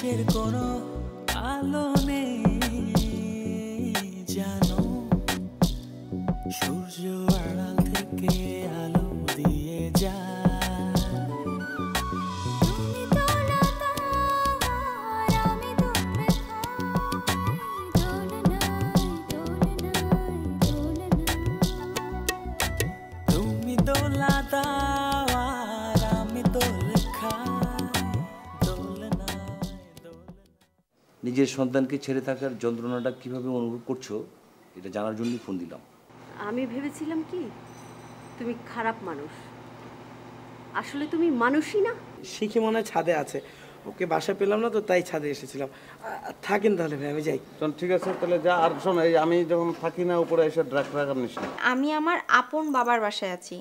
আকাশের কোনো আলো নেই জানো, সূর্য আড়াল থেকে আলো দিয়ে যায়। তুমি দোলা দাও আর আমি দোল খাই, দোলনায় দোলনায়। নিজের সন্তানকে ছেড়ে থাকার যন্ত্রণাটা কিভাবে অনুভব করছো এটা জানার জন্যই ফোন দিলাম। আমি ভেবেছিলাম কি তুমি খারাপ মানুষ, আসলে তুমি মানুষই না। শিখি মনে হয় ছাদে আছে, ওকে বাসা পেলাম না তো তাই ছাদে এসেছিলাম। থাকেন তাহলে ভাই, আমি যাই। চল ঠিক আছে তাহলে যা। আর শোন, এই আমি যখন থাকি না উপরে এসে ড্রাগ নিস না। আমি আমার আপন বাবার বাসায় আছি।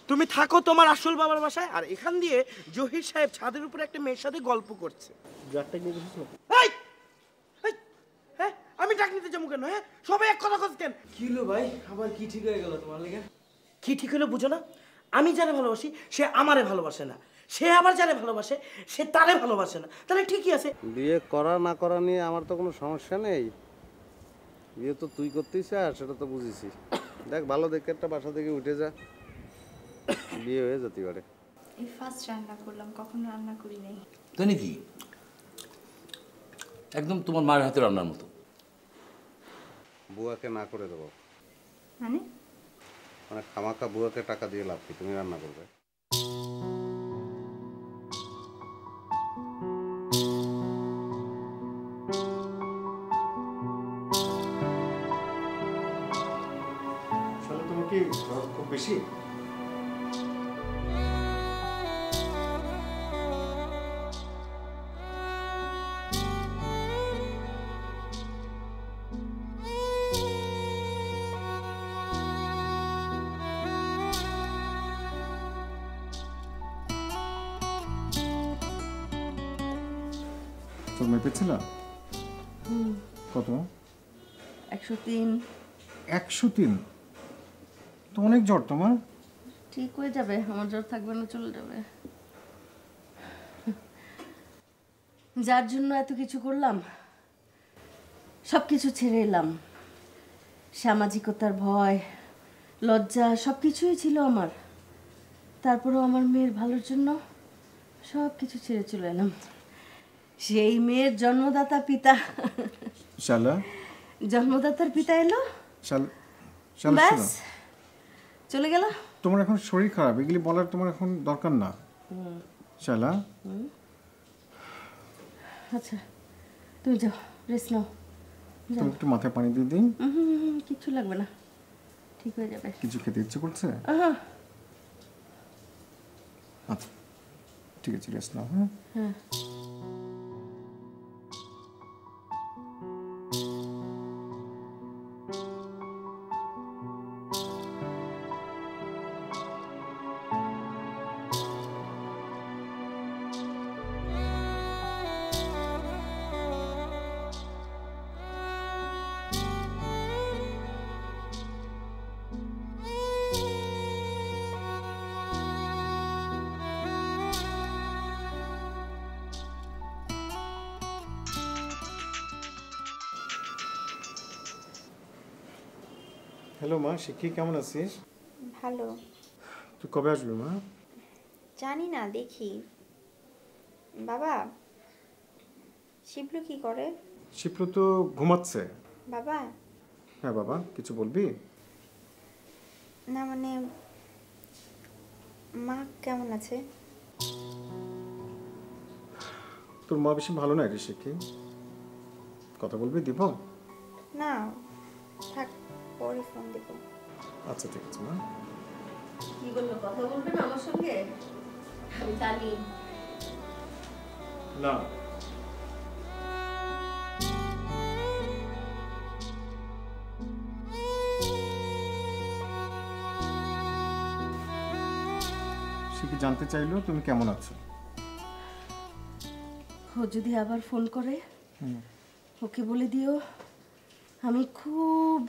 তুমি থাকো তোমার আসল বাবার বাসায়, আর এখান দিয়ে জহির সাহেব ছাদের উপরে একটা মেয়ের সাথে গল্প করছে। ড্রাগটা নিয়ে এসেছিল। হ্যাঁ আমি ডাক নিতে যাবো কেন? হ্যাঁ সবাই এক কথা কেন? কি হলো ভাই, আবার কি ঠিক হয়ে গেল তোমার লেগে? কি ঠিক হলো বুঝো না? আমি যারে ভালোবাসি সে আমারে ভালোবাসে না, সে আবার যারে ভালোবাসে সে তারে ভালোবাসে না, তাহলে ঠিকই আছে। বিয়ে করা না করা নিয়ে আমার তো কোনো সমস্যা নেই, বিয়ে তো তুই করতেই চাস সেটা তো বুঝেছি। দেখ ভালো দেখে একটা বাসা থেকে উঠে যা, বিয়ে হয়ে যেতে পারে। এই ফার্স্ট রান্না করলাম, কখনো রান্না করি নাই। তাই নাকি? একদম তোমার মায়ের হাতে রান্নার মতো। বুয়াকে না করে দেবো মানে মানে খামাখা বুয়াকে টাকা দিয়ে লাভ কি, তুমি রান্না করবে। তোমার কি খুব বেশি? তোর মেপেছিল কত? 103। 103? তো অনেক জ্বর তোমার। ঠিক হয়ে যাবে, আমার জ্বর থাকবে না, চলে যাবে। যার জন্য এত কিছু করলাম সব কিছু ছেড়ে এলাম। সামাজিকতার ভয়, লজ্জা সব কিছুই ছিল আমার, তারপরেও আমার মেয়ের ভালোর জন্য সব কিছু ছেড়ে চলে এলাম। সেই মেয়ের জন্মদাতা পিতা, শালা জন্মদাতার পিতা এলো, ব্যাস চলে গেল। তোমার এখন শরীর খারাপ, এগুলি বলার তোমার এখন দরকার না শালা। আচ্ছা তুমি যাও, রেস্ট নাও। তুমি একটু মাথায় পানি দিয়ে দিই। কিচ্ছু লাগবে না, ঠিক হয়ে যাবে। কিছু খেতে ইচ্ছে করছে? আচ্ছা ঠিক আছে, রেস্ট নাও। হ্যাঁ হ্যালো মা, শিখি কেমন আছিস? ভালো। তুই কবে আসবি মা? জানি না, দেখি। বাবা, শিবলু কি করে? শিপ্লু তো ঘুমাচ্ছে। বাবা। হ্যাঁ বাবা, কিছু বলবি? না মানে মা কেমন আছে? তোর মা বেশি ভালো না রে শিখি, কথা বলবি? দিব না, থাক, পরে ফোন দেব। আচ্ছা ঠিক আছে মা। কি বললো, কথা বলবে না আমার সঙ্গে? আমি জানি না। সে কি জানতে চাইলো তুমি কেমন আছো। ও যদি আবার ফোন করে ওকে বলে দিও আমি খুব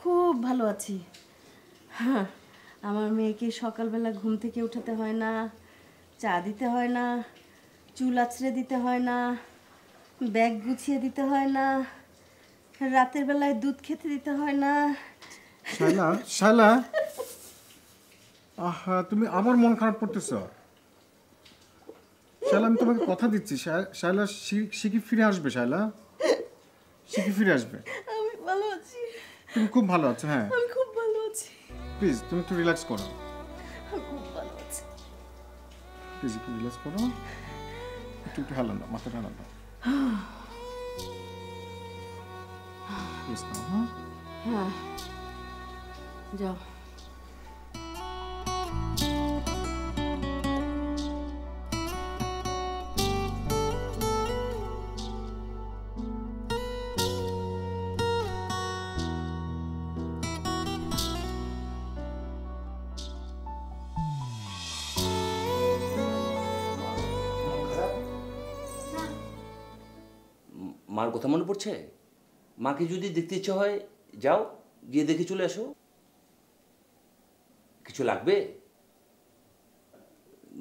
খুব ভালো আছি। হ্যাঁ, আমার মেয়েকে সকালবেলা ঘুম থেকে উঠাতে হয় না, চা দিতে হয় না, চুল আছড়ে দিতে হয় না, ব্যাগ গুছিয়ে দিতে হয় না, রাতের বেলায় দুধ খেতে দিতে হয় না। শায়লা, শায়লা, আহা তুমি আমার মন খারাপ করতেছ। শায়লা আমি তোমাকে কথা দিচ্ছি, শায়লা শিখি ফিরে আসবে। শায়লা শিখি ফিরে আসবে। আমি ভালো আছি, তুমি খুব ভালো আছো। হ্যাঁ আমি খুব ভালো আছি, প্লিজ তুমি একটু রিল্যাক্স করো। আমি খুব ভালো আছি। প্লিজ একটু রিল্যাক্স করো, একটু হালান দাও, মাথাটা হালান দাও। প্লিজ নাও। হ্যাঁ হ্যাঁ, যাও। মার কথা মনে পড়ছে? মাকে যদি দেখতে ইচ্ছে হয় যাও, গিয়ে দেখে চলে আসো। কিছু লাগবে?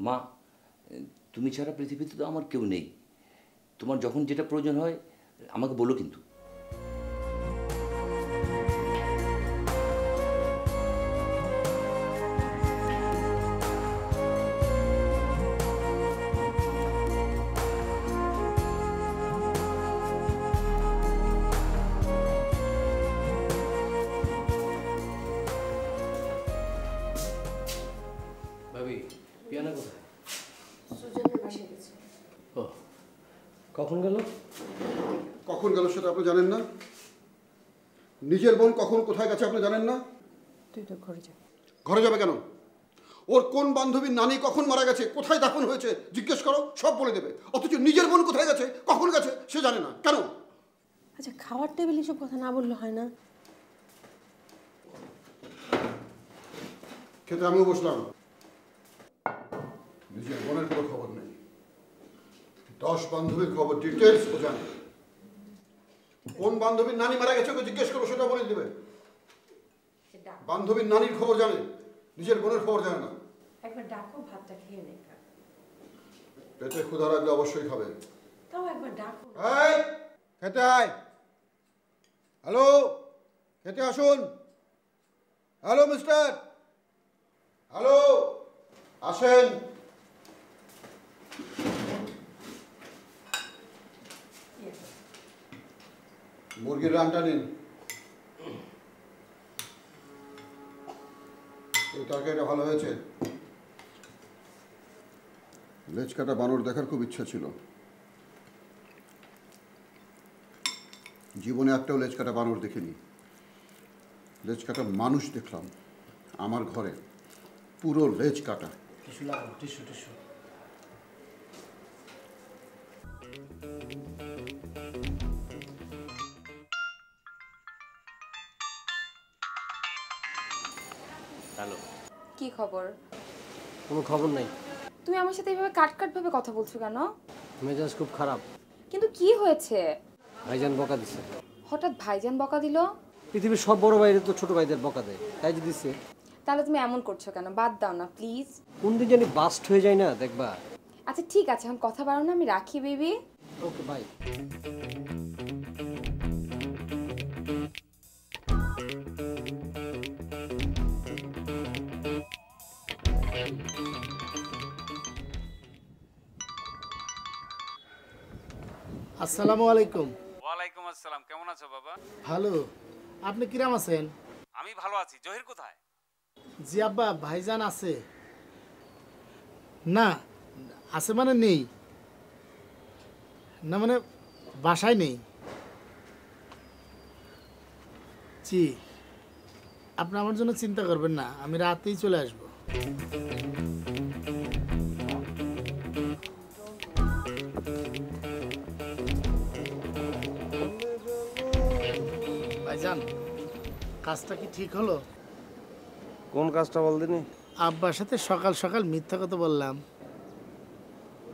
মা, তুমি ছাড়া পৃথিবীতে তো আমার কেউ নেই। তোমার যখন যেটা প্রয়োজন হয় আমাকে বলো কিন্তু। ভাবি, পিয়ানা কোথায়? ও, কখন গেল? কখন গেল সেটা আপনি জানেন না? নিজের বোন কখন কোথায় গেছে আপনি জানেন না? তুই তো ঘরে যা। ঘরে যাবে কেন? ওর কোন বান্ধবীর নানি কখন মারা গেছে, কোথায় দাফন হয়েছে জিজ্ঞেস করো, সব বলে দেবে। অথচ নিজের বোন কোথায় গেছে, কখন গেছে সে জানে না। কেন? আচ্ছা, খাওয়ার টেবিলে সব কথা না বললে হয় না? খেতে আমিও বসলাম। নিজের বোনের কোনো খবর নেই, 10 বান্ধবীর খবর ডিটেলস ও জানে। কোন বান্ধবীর নানি মারা গেছে ওকে জিজ্ঞেস করো, সেটা বলে দেবে। বান্ধবীর নানির খবর জানে, নিজের বোনের খবর জানে না। একবার ডাকো, ভাতটা খেয়ে নে। পেটে ক্ষুধা লাগলে অবশ্যই খাবে। তাও একবার ডাকো। এই খেতে আয়। হ্যালো, খেতে আসুন। হ্যালো মিস্টার, হ্যালো, আসেন। মুরগির রানটা নিন। এই তরকারিটা ভালো হয়েছে। লেজ কাটা বানর দেখার খুব ইচ্ছা ছিল। জীবনে একটাও লেজ কাটা বানর দেখিনি। লেজ কাটা মানুষ দেখলাম আমার ঘরে, পুরো লেজ কাটা। টিস্যু লাগাও, টিস্যু টিস্যু। হ্যালো, কি খবর? কোনো খবর নাই। তুমি আমার সাথে এইভাবে কাট ভাবে কথা বলছো কেন? মেজাজ খুব খারাপ। কিন্তু কি হয়েছে? ভাইজান বকা দিছে। হঠাৎ ভাইজান বকা দিল? পৃথিবীর সব বড় ভাইরে তো ছোট ভাইদের বকা দেয়, তাই যে দিচ্ছে। তাহলে তুমি এমন করছো কেন? বাদ দাও না প্লিজ। কোন দিন জানি বাস্ট হয়ে যায় না, দেখবা। আচ্ছা ঠিক আছে, এখন কথা বাড়াও না, আমি রাখি বেবি। Okay bye. আসসালামু আলাইকুম। ওয়ালাইকুম আসসালাম। কেমন আছো বাবা? ভালো, আপনি কিরাম আছেন? আমি ভালো আছি। জহির কোথায়? জি আব্বা, ভাইজান আছে। না, আছে মানে নেই, না মানে বাসায় নেই। জি, আপনি আমার জন্য চিন্তা করবেন না, আমি রাতেই চলে আসবো। ভাইজান, কাজটা কি ঠিক হলো? কোন কাজটা বলদিনি? আব্বার সাথে সকাল সকাল মিথ্যা কথা বললাম।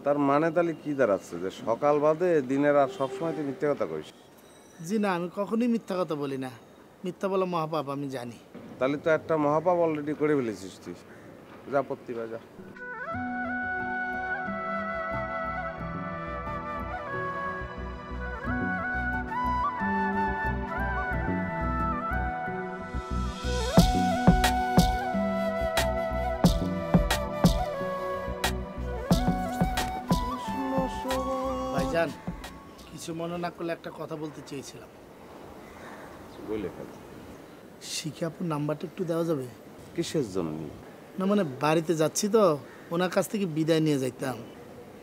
তার মানে তাহলে কি দাঁড়াচ্ছে যে সকাল বাদে দিনের আর সবসময় তুই মিথ্যে কথা কইস? জি না, আমি কখনোই মিথ্যা কথা বলি না। মিথ্যা বলা মহাপাপ, আমি জানি। তাহলে তো একটা মহাপাপ অলরেডি করে ফেলেছিস তুই। যা প্রতিভা যা। ভাইজান কিছু মনে না করলে একটা কথা বলতে চেয়েছিলাম। বলে ফেল। শিখে আপুর নাম্বারটা একটু দেওয়া যাবে? কিসের জন্য? না মানে বাড়িতে যাচ্ছি তো, ওনার কাছ থেকে বিদায় নিয়ে যাইতাম।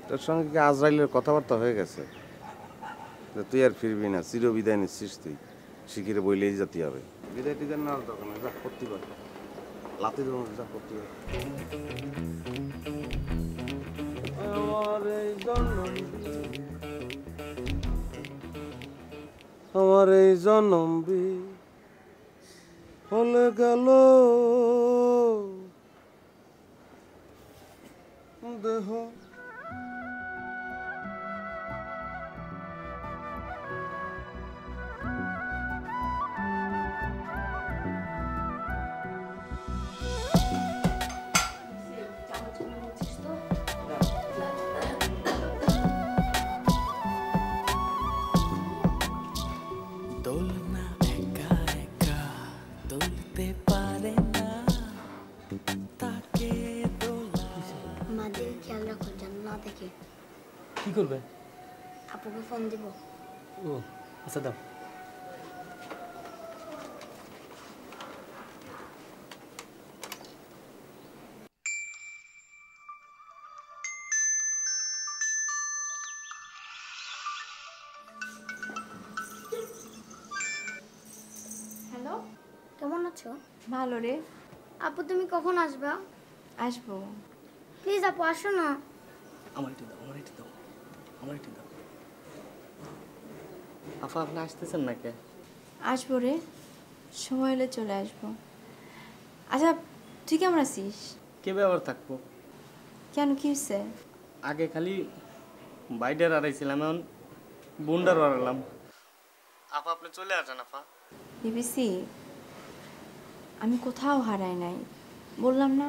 তোর সঙ্গে কি আজরাইলের কথাবার্তা হয়ে গেছে? তুই আর ফিরবি না, চির বিদায় নিচ্ছিস তুই। শিখিরে বইলেই যেতে হবে। বিদায় টিদায় না দরকার না, যা করতে পার। লাতে দেবো, যা করতে পার। আমার এই জনম্বি হলে গেল দেহ দোলনা একা একা দোলতে পারে না তাকে দোলা। মাদের খেয়াল রাখো যেন না দেখে। কি করবে? আপুকে ফোন দিব। ও আচ্ছা দাও। হ্যালো, কেমন আছো? ভালো রে। আপু তুমি কখন আসবা? আসবো। প্লিজ আপু আসো না। আমার একটু দাও, আমার একটু দাও, আমার একটু দাও। আপা আপনি আসতেছেন নাকি? আসবো রে, সময় হলে চলে আসবো। আচ্ছা তুই কেমন আছিস? কে ব্যবহার থাকবো? কেন কি হয়েছে? আগে খালি বাইডার হারাইছিলাম, এখন বুন্ডার হারালাম। আপা আপনি চলে আসেন। আপা বিবিসি আমি কোথাও হারাই নাই, বললাম না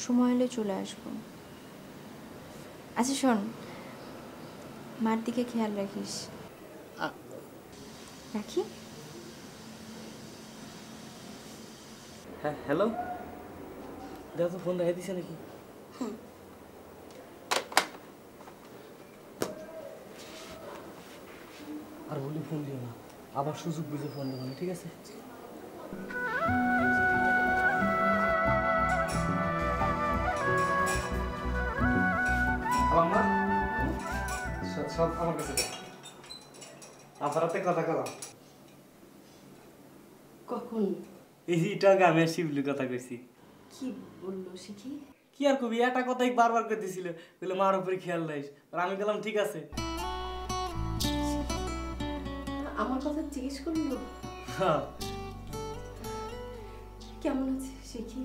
সময় হলে চলে আসবো। আচ্ছা শোন, মার দিকে খেয়াল রাখিস। রাখি। হ্যাঁ হ্যালো, দেখো তো ফোন রেখে দিছে নাকি? আর বলি ফোন দিও না, আবার সুযোগ বুঝে ফোন দেবো না, ঠিক আছে? সব আমার কাছে আমার হাতে কথা কলাম। কখন? এই এটা আগে আমি আর শিবলির কথা কইছি। কি বললো শিখি? কি আর কবি, একটা কথাই বারবার করতেছিল, বলে মার উপরে খেয়াল রাখিস। আর আমি বললাম ঠিক আছে। আমার কথা জিজ্ঞেস করলো? হ্যাঁ। কেমন আছে শিখি?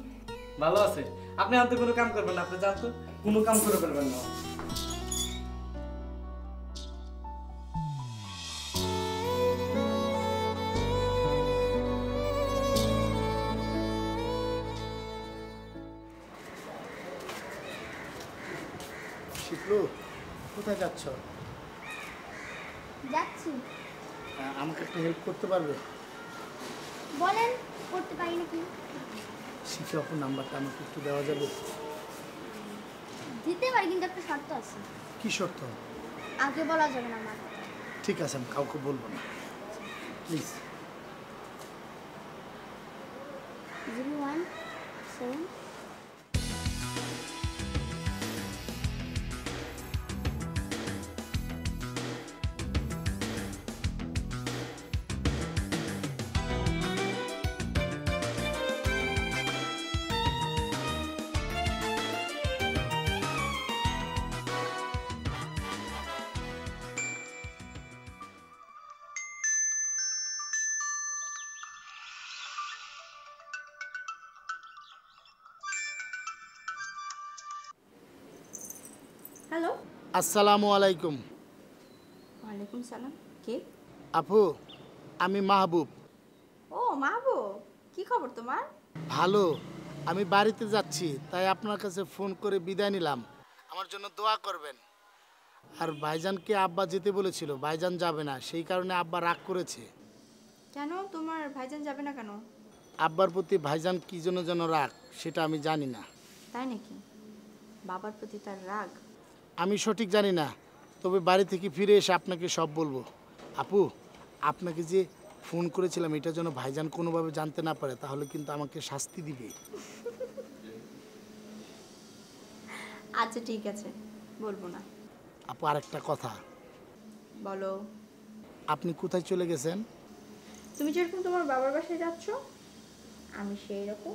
ভালো আছে। আপনি আনতে কোনো কাম করবেন না, আপনি জানতো কোনো কাম করে ফেলবেন না। শিখলো, কোথায় যাচ্ছ? যাচ্ছি। আমাকে একটা হেল্প করতে পারবে? বলেন, করতে পারি নাকি? শিখে আপুর নাম্বারটা আমাকে একটু দেওয়া যাবে? দিতে পারি, কিন্তু একটা শর্ত আছে। কি শর্ত? আগে বলা যাবে না আমার। ঠিক আছে, আমি কাউকে বলবো না, প্লিজ। 017 হ্যালো। আসসালামু আলাইকুম। ওয়ালাইকুম সালাম। কে? আপু, আমি মাহবুব। ও মাহবুব, কি খবর তোমার? ভালো। আমি বাড়িতে যাচ্ছি, তাই আপনার কাছে ফোন করে বিদায় নিলাম। আমার জন্য দোয়া করবেন। আর ভাইজানকে আব্বা যেতে বলেছিল, ভাইজান যাবে না, সেই কারণে আব্বা রাগ করেছে। কেন তোমার ভাইজান যাবে না কেন? আব্বার প্রতি ভাইজান কি জন্য যেন রাগ, সেটা আমি জানি না। তাই নাকি? বাবার প্রতি তার রাগ? আমি সঠিক জানি না, তবে বাড়ি থেকে ফিরে এসে আপনাকে সব বলবো। আপু, আপনাকে যে ফোন করেছিলাম এটা যেন ভাইজান কোনোভাবে জানতে না পারে, তাহলে কিন্তু আমাকে শাস্তি দিবে। আচ্ছা ঠিক আছে, বলবো না। আপু আরেকটা কথা। বলো। আপনি কোথায় চলে গেছেন? তুমি যেরকম তোমার বাবার বাসায় যাচ্ছ, আমি সেই রকম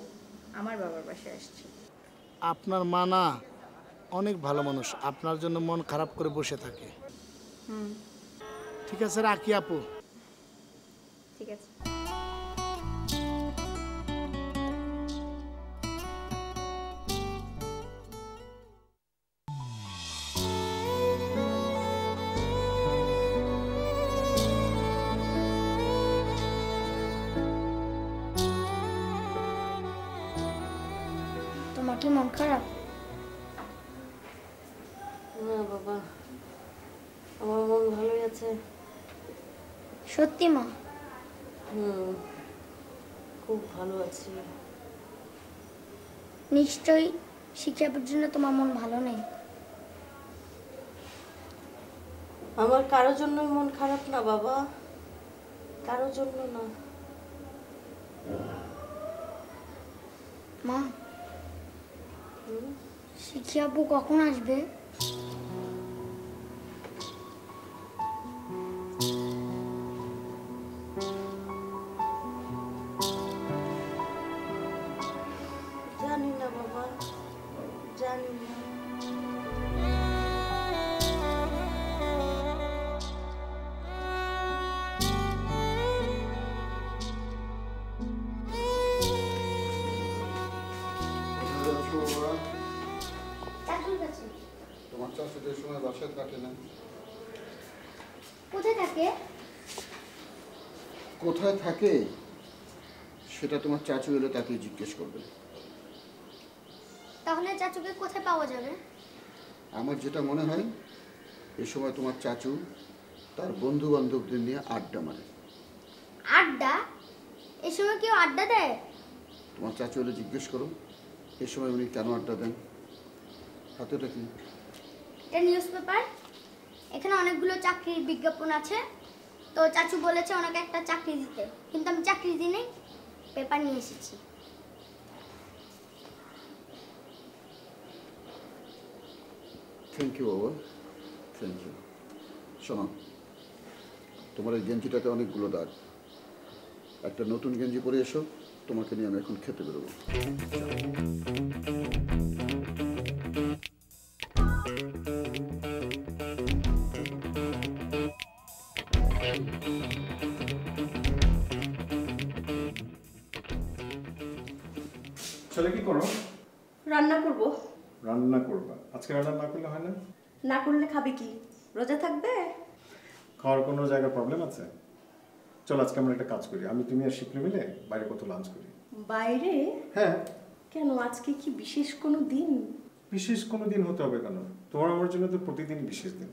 আমার বাবার বাসায় আসছি। আপনার মা না অনেক ভালো মানুষ, আপনার জন্য মন খারাপ করে বসে থাকে। ঠিক আছে, রাখি আপু। ঠিক আছে। তোমার কি মন খারাপ? না বাবা, আমার মন ভালোই আছে। সত্যি মা? খুব ভালো আছি। নিশ্চয়ই শিক্ষার জন্য তোমার মন ভালো নেই। আমার কারোর জন্যই মন খারাপ না বাবা, কারোর জন্য না। মা, শিখি আপু কখন আসবে? জানি না বাবা, জানি না। তোমার চাষিদের সময় বাসায় কাটে না। কোথায় থাকে? কোথায় থাকে সেটা তোমার চাচু এলে তাকে জিজ্ঞেস করবে। তাহলে চাচুকে কোথায় পাওয়া যাবে? আমার যেটা মনে হয় এ সময় তোমার চাচু তার বন্ধু বান্ধবদের নিয়ে আড্ডা মারে। আড্ডা? এই সময় কেউ আড্ডা দেয়? তোমার চাচু এলে জিজ্ঞেস করো এ সময় উনি কেন আড্ডা দেন। হাতেটা কি? এটা নিউজ পেপার। এখানে অনেকগুলো চাকরির বিজ্ঞাপন আছে। তো চাচু বলেছে ওনাকে একটা চাকরি দিতে, কিন্তু আমি চাকরি দিই, পেপার নিয়ে এসেছি। থ্যাংক ইউ বাবা, থ্যাংক ইউ। শোনো, তোমার এই গেঞ্জিটাতে অনেকগুলো দাগ, একটা নতুন গেঞ্জি পরে এসো, তোমাকে নিয়ে আমি এখন খেতে বেরোবো। ছেলে কি করো? রান্না করব। রান্না করবা? আজকে রান্না না করলে হয় না? না করলে খাবে কি? রোজা থাকবে? খাওয়ার কোনো জায়গায় প্রবলেম আছে? চল আজকে আমরা একটা কাজ করি, আমি তুমি আর শিপ্রি মিলে বাইরে কত লাঞ্চ করি। বাইরে? হ্যাঁ। কেন, আজকে কি বিশেষ কোনো দিন? বিশেষ কোনো দিন হতে হবে কেন? তোমার আমার জন্য তো প্রতিদিন বিশেষ দিন।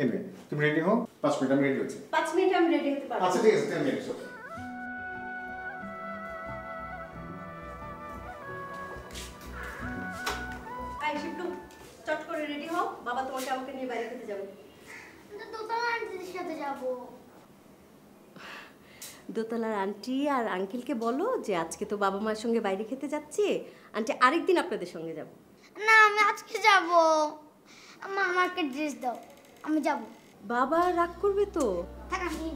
এনিওয়ে, তুমি রেডি হও, 5 মিনিট আমি রেডি হচ্ছি। 5 মিনিট আমি রেডি হতে পারবো। আচ্ছা ঠিক আছে, 10 মিনিট। আই শিবলু, চট করে রেডি হও, বাবা তোমাকে আমাকে নিয়ে বাইরে খেতে যাবে। দোতলা আন্টির সাথে যাব। দোতলার আন্টি আর আঙ্কেলকে বলো যে আজকে তো বাবা মায়ের সঙ্গে বাইরে খেতে যাচ্ছি, আন্টি আরেকদিন আপনাদের সঙ্গে যাব। না, আমি আজকে যাব। আম্মা আমাকে ড্রেস দাও, আমি যাব। বাবা রাগ করবে তো। থাক, আমি